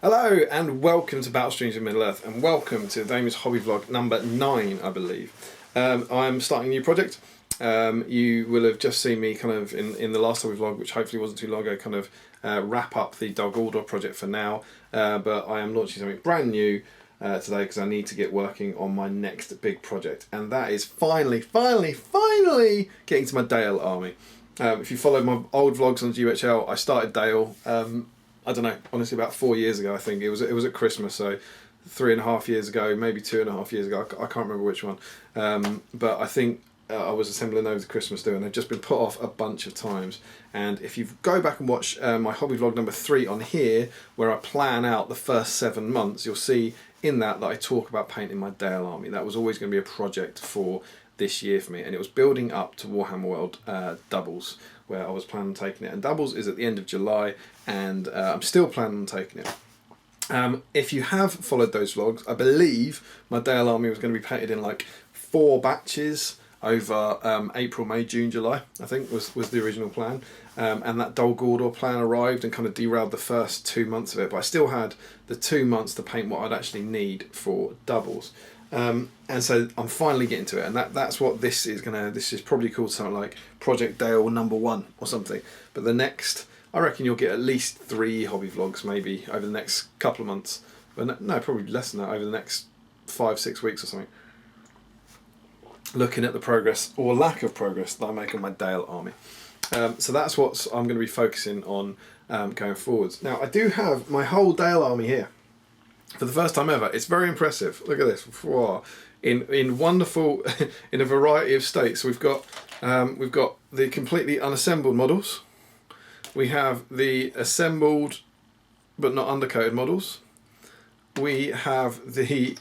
Hello and welcome to Battle Streams of Middle-earth, and welcome to Damian's hobby vlog number 9, I believe. I'm starting a new project. You will have just seen me kind of in the last hobby vlog, which hopefully wasn't too long ago, kind of wrap up the Dal Guldur project for now. But I am launching something brand new today because I need to get working on my next big project, and that is finally getting to my Dale army. If you followed my old vlogs on GHL, I started Dale. I don't know, honestly, about 4 years ago. I think it was at Christmas, so 3.5 years ago, maybe 2.5 years ago. I can't remember which one, but I think I was assembling over the Christmas do, and they've just been put off a bunch of times. And if you go back and watch my hobby vlog number 3 on here, where I plan out the first 7 months, you'll see in that I talk about painting my Dale army. That was always going to be a project for this year for me, and it was building up to Warhammer World doubles, where I was planning on taking it, and doubles is at the end of July, and I'm still planning on taking it. If you have followed those vlogs, I believe my Dale army was going to be painted in like 4 batches over April, May, June, July, I think was the original plan. And that Dal Guldur plan arrived and kind of derailed the first 2 months of it, but I still had the 2 months to paint what I'd actually need for doubles. And so I'm finally getting to it, and that's what this is this is probably called something like Project Dale number 1 or something. But the next, I reckon you'll get at least 3 hobby vlogs maybe over the next couple of months, but no, probably less than that, over the next 5-6 weeks or something, looking at the progress or lack of progress that I make on my Dale army. So that's what I'm going to be focusing on going forwards. Now I do have my whole Dale army here for the first time ever. It's very impressive. Look at this. Wow. In wonderful, in a variety of states. We've got the completely unassembled models. We have the assembled but not undercoated models. We have the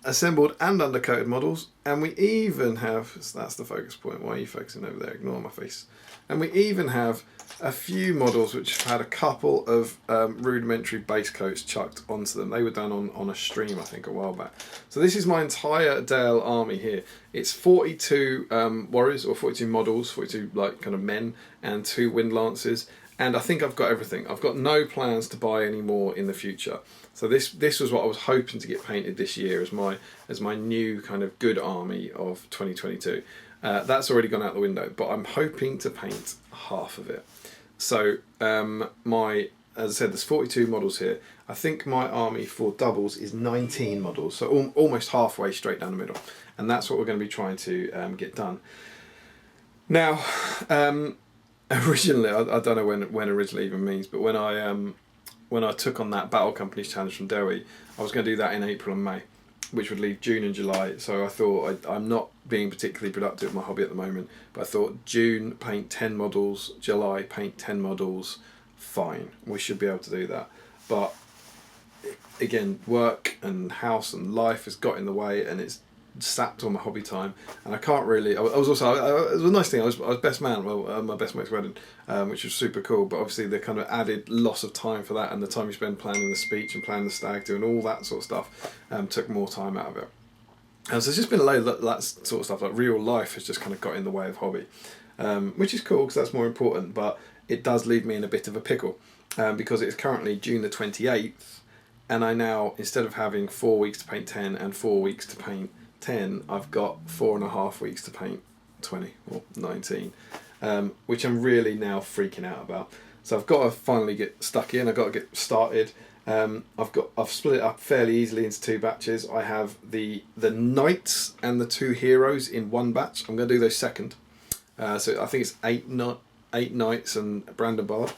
assembled and undercoated models, and we even have, so that's the focus point. Why are you focusing over there? Ignore my face. And we even have a few models which have had a couple of rudimentary base coats chucked onto them. They were done on a stream, I think, a while back. So this is my entire Dale army here. It's 42 warriors, or 42 models, 42 like kind of men, and 2 wind lances. And I think I've got everything. I've got no plans to buy any more in the future. So this was what I was hoping to get painted this year as my new kind of good army of 2022. That's already gone out the window, but I'm hoping to paint half of it. So as I said, there's 42 models here. I think my army for doubles is 19 models, so almost halfway straight down the middle, and that's what we're going to be trying to get done. Now, originally, I don't know when originally even means, but when I took on that Battle Companies challenge from Derry, I was going to do that in April and May, which would leave June and July. So I thought I'm not being particularly productive with my hobby at the moment, but I thought June paint 10 models, July paint 10 models, fine, we should be able to do that. But again, work and house and life has got in the way, and it's sapped all my hobby time, and I can't really. I was also, it was a nice thing, I was best man, my best mate's wedding, which was super cool, but obviously the kind of added loss of time for that, and the time you spend planning the speech and planning the stag do and all that sort of stuff took more time out of it. So it's just been a load of that sort of stuff, like real life has just kind of got in the way of hobby, which is cool because that's more important, but it does leave me in a bit of a pickle, because it's currently June the 28th, and I now, instead of having 4 weeks to paint 10 and 4 weeks to paint 10, I've got 4.5 weeks to paint 20 or 19, which I'm really now freaking out about. So I've got to finally get stuck in. I've got to get started. I've split it up fairly easily into 2 batches. I have the knights and the 2 heroes in 1 batch. I'm going to do those second. So I think it's 8 knights and Brandon Bard,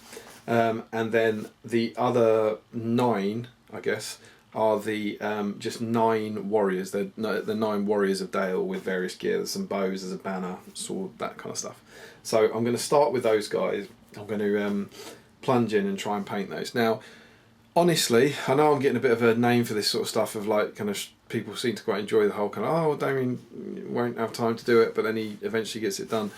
and then the other 9, I guess, are the just 9 warriors. They're the 9 warriors of Dale with various gear. There's some bows, there's a banner, sword, that kind of stuff. So I'm going to start with those guys. I'm going to plunge in and try and paint those. Now, honestly, I know I'm getting a bit of a name for this sort of stuff, of like kind of people seem to quite enjoy the whole kind of, oh, Damian won't have time to do it, but then he eventually gets it done.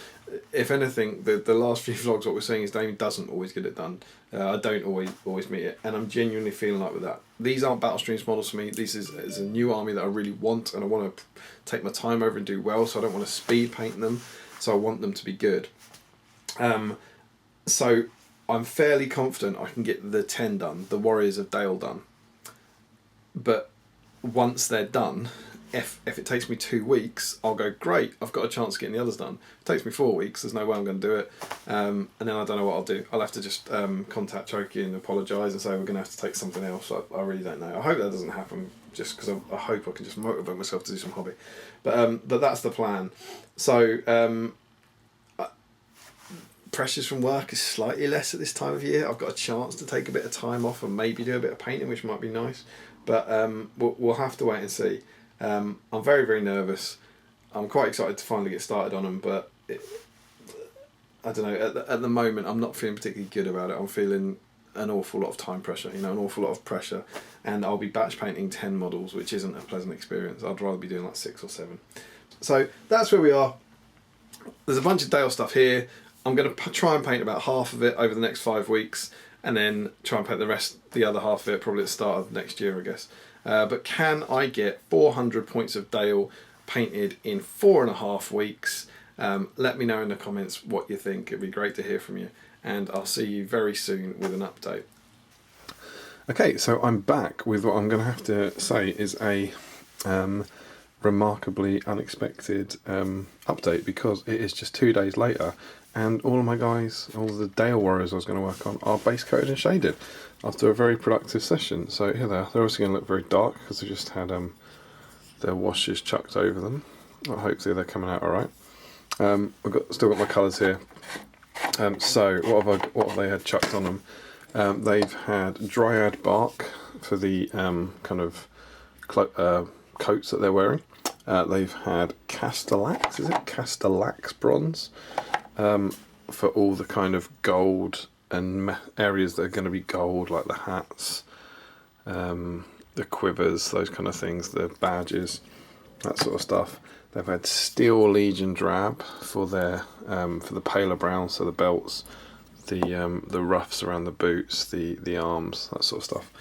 If anything, the last few vlogs, what we're seeing is Damian doesn't always get it done. I don't always meet it, and I'm genuinely feeling like with that. These aren't Battle Streams models for me. This is a new army that I really want, and I want to take my time over and do well, so I don't want to speed paint them, so I want them to be good. So I'm fairly confident I can get the 10 done, the Warriors of Dale done. But once they're done, if it takes me 2 weeks, I'll go, great, I've got a chance of getting the others done. If it takes me 4 weeks, there's no way I'm going to do it. And then I don't know what I'll do. I'll have to just contact Choki and apologise and say we're going to have to take something else. I really don't know. I hope that doesn't happen, just because I hope I can just motivate myself to do some hobby. But that's the plan. So pressures from work is slightly less at this time of year. I've got a chance to take a bit of time off and maybe do a bit of painting, which might be nice. But we'll have to wait and see. I'm very, very nervous. I'm quite excited to finally get started on them, but I don't know. At the moment, I'm not feeling particularly good about it. I'm feeling an awful lot of time pressure, an awful lot of pressure. And I'll be batch painting 10 models, which isn't a pleasant experience. I'd rather be doing like 6 or 7. So that's where we are. There's a bunch of Dale stuff here. I'm going to try and paint about half of it over the next 5 weeks, and then try and paint the other half of it probably at the start of next year, I guess. But can I get 400 points of Dale painted in 4.5 weeks? Let me know in the comments what you think. It'd be great to hear from you, and I'll see you very soon with an update. Okay, so I'm back with what I'm going to have to say is a remarkably unexpected update, because it is just 2 days later, and all of my guys, all of the Dale Warriors I was going to work on, are base coated and shaded after a very productive session. So here they are. They're also going to look very dark because they just had their washes chucked over them. Well, hopefully they're coming out all right. I've still got my colours here. So what have they had chucked on them? They've had dryad bark for the kind of coats that they're wearing. They've had castellax, castellax bronze, for all the kind of gold and areas that are going to be gold, like the hats, the quivers, those kind of things, the badges, that sort of stuff. They've had steel legion drab for their for the paler brown, so the belts, the ruffs around the boots, the arms, that sort of stuff.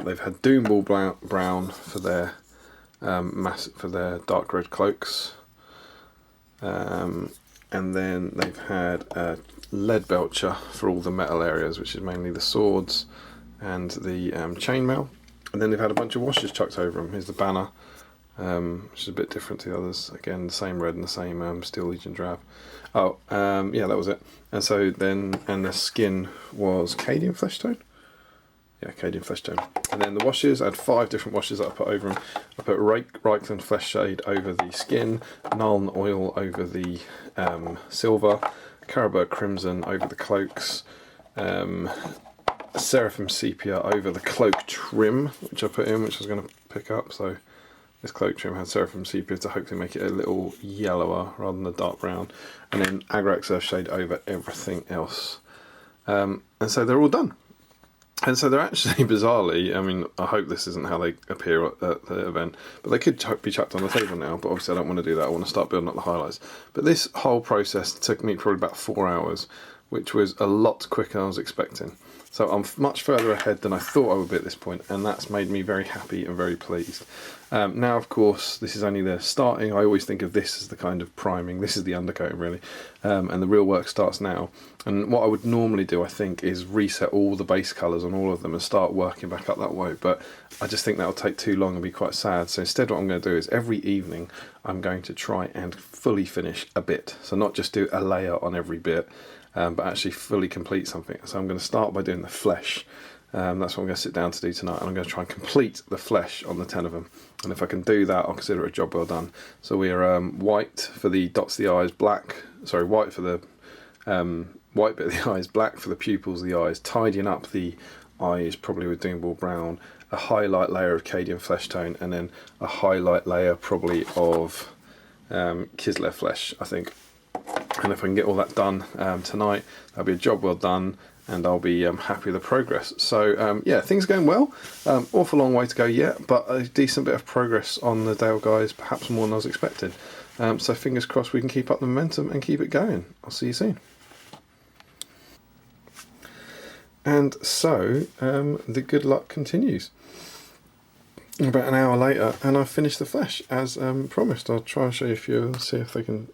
They've had Doomball brown for their dark red cloaks, and then they've had lead belcher for all the metal areas, which is mainly the swords and the chainmail. And then they've had a bunch of washes chucked over them. Here's the banner, which is a bit different to the others. Again, the same red and the same steel legion drab. Yeah, that was it. And so then, and the skin was Cadian flesh tone. Yeah, Cadian flesh tone. And then the washes, I had 5 different washes that I put over them. I put Reichland flesh shade over the skin, Nuln oil over the silver, Caribou crimson over the cloaks, Seraphim sepia over the cloak trim, which I put in, which I was going to pick up. So this cloak trim had Seraphim sepia to hopefully make it a little yellower rather than the dark brown, and then Agrax earth shade over everything else. And so they're all done. And so they're actually, bizarrely, I mean, I hope this isn't how they appear at the event, but they could be chucked on the table now, but obviously I don't want to do that. I want to start building up the highlights. But this whole process took me probably about 4 hours, which was a lot quicker than I was expecting. So I'm much further ahead than I thought I would be at this point, and that's made me very happy and very pleased. Now, of course, this is only the starting. I always think of this as the kind of priming. This is the undercoating, really. And the real work starts now. And what I would normally do, I think, is reset all the base colours on all of them and start working back up that way. But I just think that'll take too long and be quite sad. So instead, what I'm going to do is every evening, I'm going to try and fully finish a bit. So not just do a layer on every bit, but actually fully complete something. So I'm going to start by doing the flesh. That's what I'm going to sit down to do tonight, and I'm going to try and complete the flesh on the 10 of them. And if I can do that, I'll consider it a job well done. So we're white for the dots of the eyes, white for the white bit of the eyes, black for the pupils of the eyes, tidying up the eyes probably with Doomball brown, a highlight layer of Cadian flesh tone, and then a highlight layer probably of Kislev flesh, I think. And if I can get all that done tonight, that'll be a job well done, and I'll be happy with the progress. So yeah, things are going well. Awful long way to go yet, but a decent bit of progress on the Dale guys, perhaps more than I was expected. So fingers crossed we can keep up the momentum and keep it going. I'll see you soon. And so the good luck continues. About an hour later, and I've finished the flesh as promised. I'll try and show you a few and see if they can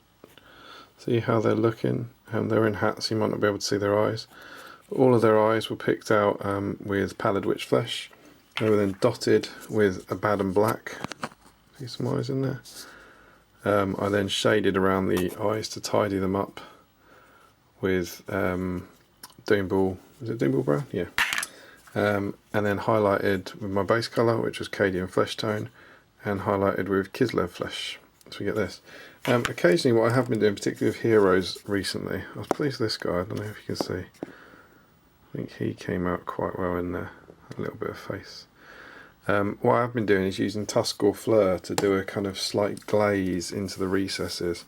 see how they're looking. They're in hats, so you might not be able to see their eyes. All of their eyes were picked out with pallid witch flesh. They were then dotted with Abaddon black. See some eyes in there. I then shaded around the eyes to tidy them up with Doombull. Is it Doombull Brown? Yeah. And then highlighted with my base colour, which was Cadian Flesh Tone, and highlighted with Kislev Flesh. So we get this. Occasionally, what I have been doing, particularly with heroes recently, I was pleased with this guy. I don't know if you can see. I think he came out quite well in there. A little bit of face. What I've been doing is using Tusk or Fleur to do a kind of slight glaze into the recesses.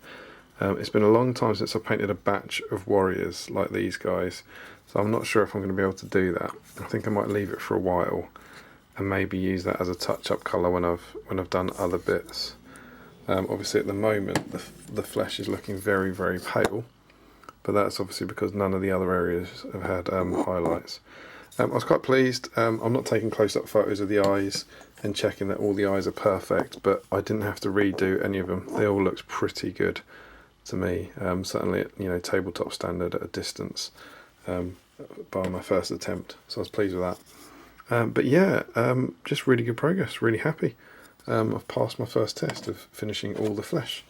It's been a long time since I painted a batch of warriors like these guys, so I'm not sure if I'm going to be able to do that. I think I might leave it for a while and maybe use that as a touch-up colour when I've done other bits. Obviously at the moment the flesh is looking very, very pale, but that's obviously because none of the other areas have had highlights. I was quite pleased. I'm not taking close-up photos of the eyes and checking that all the eyes are perfect, but I didn't have to redo any of them. They all looked pretty good to me, certainly at tabletop standard at a distance by my first attempt, so I was pleased with that. But yeah, just really good progress, really happy. I've passed my first test of finishing all the flesh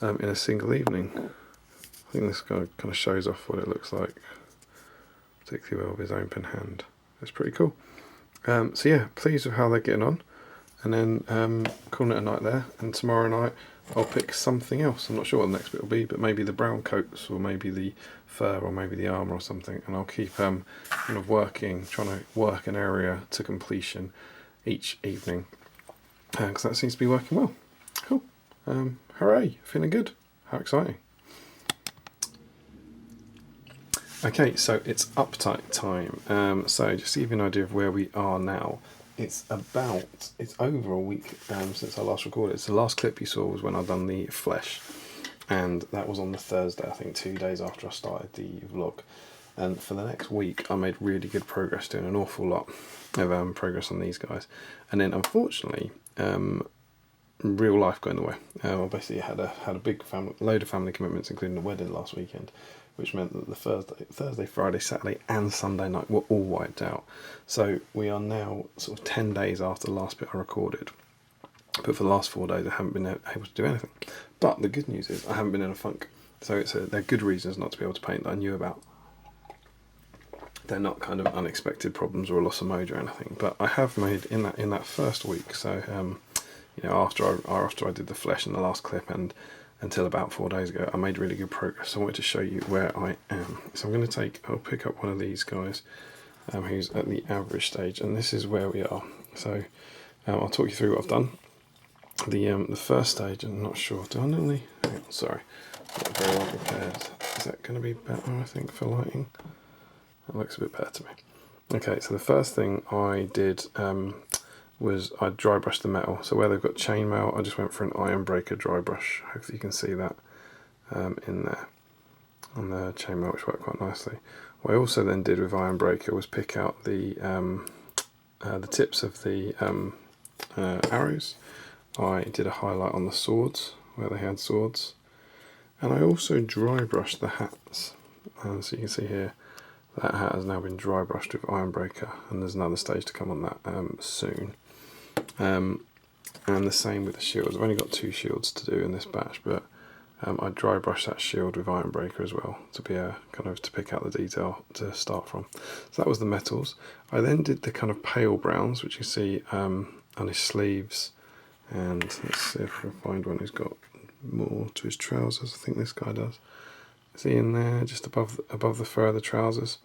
in a single evening. I think this guy kind of shows off what it looks like, particularly well with his open hand. It's pretty cool. So yeah, pleased with how they're getting on. And then calling it a night there. And tomorrow night I'll pick something else. I'm not sure what the next bit will be, but maybe the brown coats, or maybe the fur, or maybe the armour or something. And I'll keep kind of trying to work an area to completion each evening. Because that seems to be working well. Cool. Hooray, feeling good. How exciting. Okay, so it's uptight time. So just to give you an idea of where we are now, it's over a week since I last recorded. So the last clip you saw was when I'd done the flesh, and that was on the Thursday, I think 2 days after I started the vlog. And for the next week I made really good progress, doing an awful lot of progress on these guys. And then unfortunately, real life got in the way. I basically had a big load of family commitments, including a wedding last weekend, which meant that the Thursday, Friday, Saturday and Sunday night were all wiped out. So we are now sort of 10 days after the last bit I recorded. But for the last 4 days I haven't been able to do anything. But the good news is I haven't been in a funk. So they're good reasons not to be able to paint that I knew about. They're not kind of unexpected problems or a loss of mojo or anything. But I have made in that first week, so after I did the flesh in the last clip and until about 4 days ago, I made really good progress. So I wanted to show you where I am. So I'll pick up one of these guys who's at the average stage, and this is where we are. So I'll talk you through what I've done. The first stage, I'm not sure, do I normally, sorry, not very well prepared. Is that going to be better, I think, for lighting? That looks a bit better to me. Okay, so the first thing I did was I dry brushed the metal. So where they've got chainmail, I just went for an iron breaker dry brush. Hopefully you can see that in there on the chainmail, which worked quite nicely. What I also then did with iron breaker was pick out the tips of the arrows. I did a highlight on the swords where they had swords, and I also dry brushed the hats. So you can see here that hat has now been dry brushed with iron breaker, and there's another stage to come on that soon. And the same with the shields. I've only got 2 shields to do in this batch, but I dry brushed that shield with iron breaker as well to be to pick out the detail to start from. So that was the metals. I then did the kind of pale browns, which you see on his sleeves, and let's see if I can find one who's got more to his trousers. I think this guy does. See in there, just above the fur of the trousers.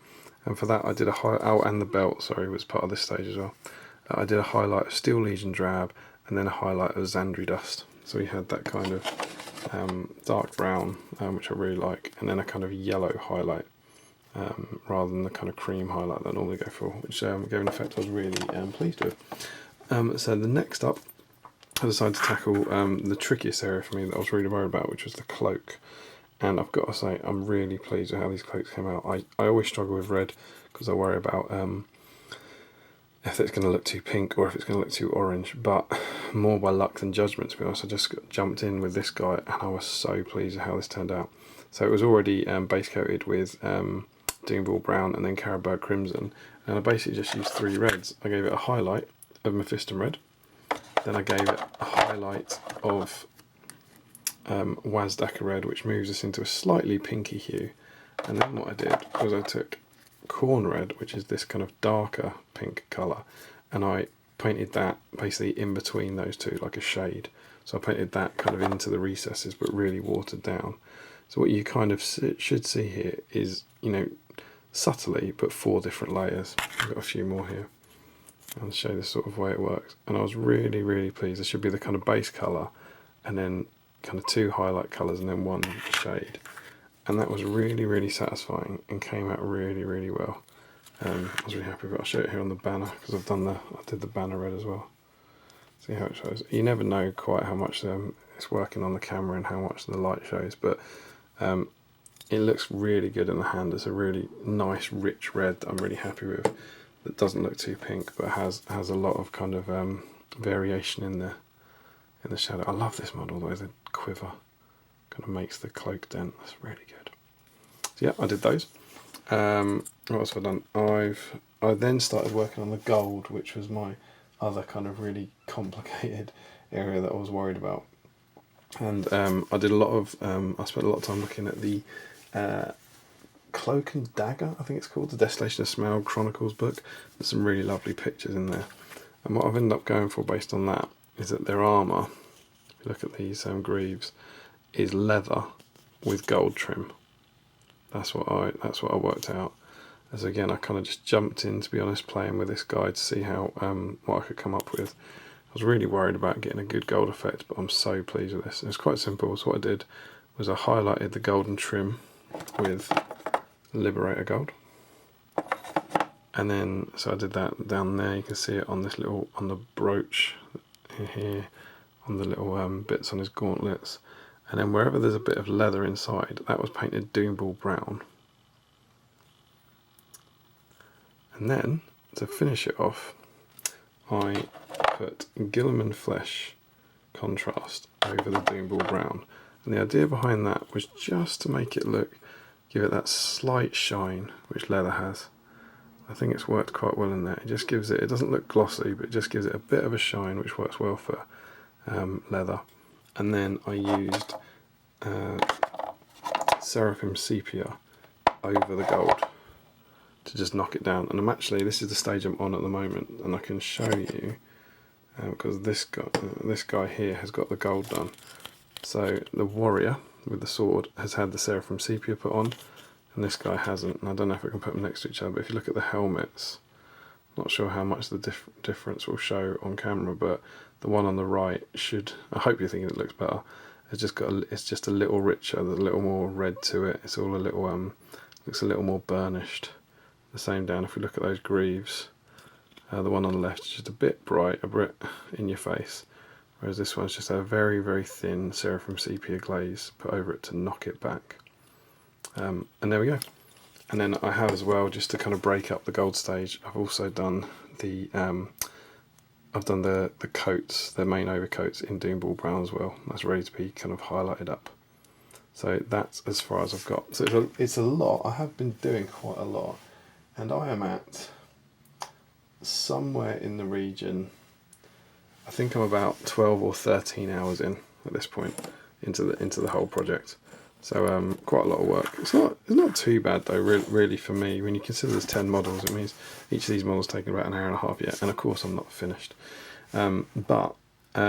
And for that I did and the belt, sorry, was part of this stage as well. I did a highlight of Steel Legion Drab, and then a highlight of Xandri Dust. So we had that kind of dark brown, which I really like, and then a kind of yellow highlight, rather than the kind of cream highlight that I normally go for, which gave an effect I was really pleased with. So the next up, I decided to tackle the trickiest area for me that I was really worried about, which was the cloak. And I've got to say, I'm really pleased with how these cloaks came out. I always struggle with red because I worry about if it's going to look too pink or if it's going to look too orange, but more by luck than judgment, to be honest. I just jumped in with this guy and I was so pleased with how this turned out. So it was already base coated with Doomball Brown, and then Carabao Crimson. And I basically just used 3 reds. I gave it a highlight of Mephiston Red, then I gave it a highlight of Wazdaka Red, which moves us into a slightly pinky hue. And then what I did was I took Corn Red, which is this kind of darker pink colour, and I painted that basically in between those two, like a shade. So I painted that kind of into the recesses, but really watered down. So what you kind of should see here is, you know, subtly, but 4 different layers. I've got a few more here. I'll show you the sort of way it works. And I was really, really pleased. There should be the kind of base colour, and then kind of 2 highlight colours, and then 1 shade. And that was really, really satisfying and came out really, really well. I was really happy with it. I'll show it here on the banner, because I did the banner red as well. See how it shows. You never know quite how much it's working on the camera and how much the light shows, but it looks really good in the hand. It's a really nice, rich red that I'm really happy with. That doesn't look too pink, but has a lot of kind of variation in the shadow. I love this model, the way the quiver kind of makes the cloak dent. That's really good. So yeah, I did those. What else have I done? I then started working on the gold, which was my other kind of really complicated area that I was worried about. And I did a lot of, I spent a lot of time looking at the Cloak and Dagger, I think it's called, the Desolation of Smaug Chronicles book. There's some really lovely pictures in there. And what I've ended up going for based on that is that their armour, if you look at these greaves, is leather with gold trim. That's what I worked out. As again, I kind of just jumped in, to be honest, playing with this guide to see how what I could come up with. I was really worried about getting a good gold effect, but I'm so pleased with this. It's quite simple. So what I did was I highlighted the golden trim with Liberator Gold, and then so I did that down there. You can see it on this little, on the brooch here, on the little bits on his gauntlets, and then wherever there's a bit of leather inside, that was painted Doomball Brown. And then to finish it off, I put Guilliman Flesh contrast over the Doomball Brown, and the idea behind that was just to make it look, give it that slight shine which leather has. I think it's worked quite well in there. It just gives it, it doesn't look glossy, but it just gives it a bit of a shine which works well for leather. And then I used Seraphim Sepia over the gold to just knock it down. And I'm actually, this is the stage I'm on at the moment, and I can show you because this guy here has got the gold done. So the warrior with the sword has had the Seraphim Sepia put on, and this guy hasn't. And I don't know if I can put them next to each other, but if you look at the helmets, not sure how much the difference will show on camera, but the one on the right should, I hope you're thinking it looks better. It's just got it's just a little richer, there's a little more red to it. It's all a little looks a little more burnished. The same down if we look at those greaves. The one on the left is just a bit bright, a bit in your face, whereas this one's just a very, very thin Seraphim Sepia glaze put over it to knock it back. And there we go. And then I have as well, just to kind of break up the gold stage, I've also done the the coats, the main overcoats in Doomball Brown as well. That's ready to be kind of highlighted up. So that's as far as I've got. So it's a lot. I have been doing quite a lot, and I am at somewhere in the region, I think I'm about 12 or 13 hours in at this point into the whole project. So quite a lot of work. It's not too bad though, really for me. When you consider there's 10 models, it means each of these models taking about an hour and a half yet. And of course I'm not finished. But I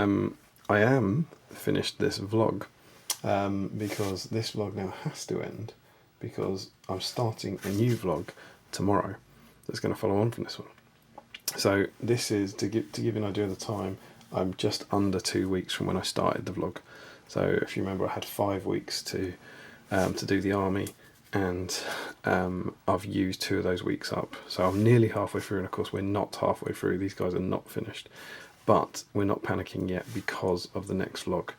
am finished this vlog because this vlog now has to end, because I'm starting a new vlog tomorrow that's going to follow on from this one. So this is, to give you an idea of the time, I'm just under 2 weeks from when I started the vlog. So if you remember, I had 5 weeks to do the army, and I've used 2 of those weeks up. So I'm nearly halfway through, and of course we're not halfway through. These guys are not finished, but we're not panicking yet because of the next vlog.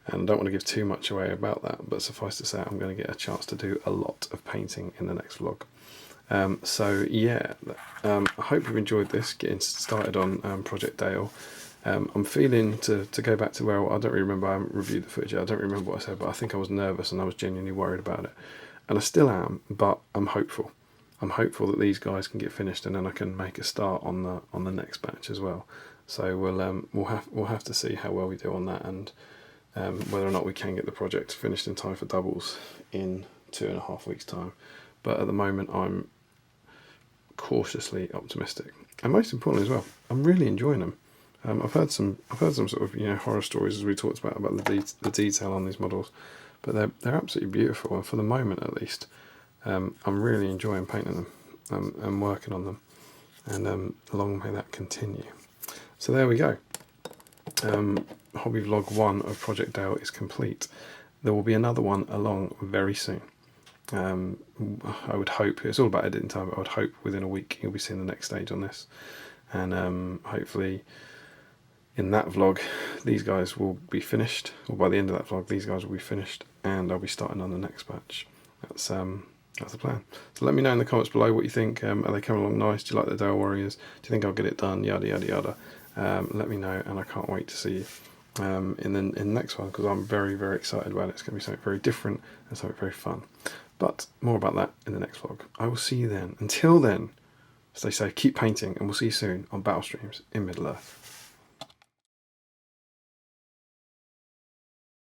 And I don't want to give too much away about that, but suffice to say, I'm going to get a chance to do a lot of painting in the next vlog. So yeah, I hope you've enjoyed this, getting started on Project Dale. I'm feeling to go back to where I don't really remember. I haven't reviewed the footage yet. I don't remember what I said, but I think I was nervous and I was genuinely worried about it, and I still am, but I'm hopeful. I'm hopeful that these guys can get finished, and then I can make a start on the next batch as well. So we'll have to see how well we do on that, and whether or not we can get the project finished in time for doubles in 2.5 weeks' time. But at the moment, I'm cautiously optimistic, and most importantly as well, I'm really enjoying them. I've heard some sort of horror stories, as we talked about the detail on these models, but they're absolutely beautiful, and for the moment at least, I'm really enjoying painting them and working on them, and long may that continue. So there we go. Hobby vlog 1 of Project Dale is complete. There will be another one along very soon. I would hope, it's all about editing time, but I would hope within a week you'll be seeing the next stage on this, and hopefully in that vlog these guys will be finished, or by the end of that vlog these guys will be finished, and I'll be starting on the next batch. That's the plan. So let me know in the comments below what you think. Are they coming along nice? Do you like the Dale Warriors? Do you think I'll get it done? Yada yada yada. Let me know, and I can't wait to see you in the next one, because I'm very, very excited about it. It's going to be something very different and something very fun. But more about that in the next vlog. I will see you then. Until then, stay safe, keep painting, and we'll see you soon on Battle Streams in Middle Earth.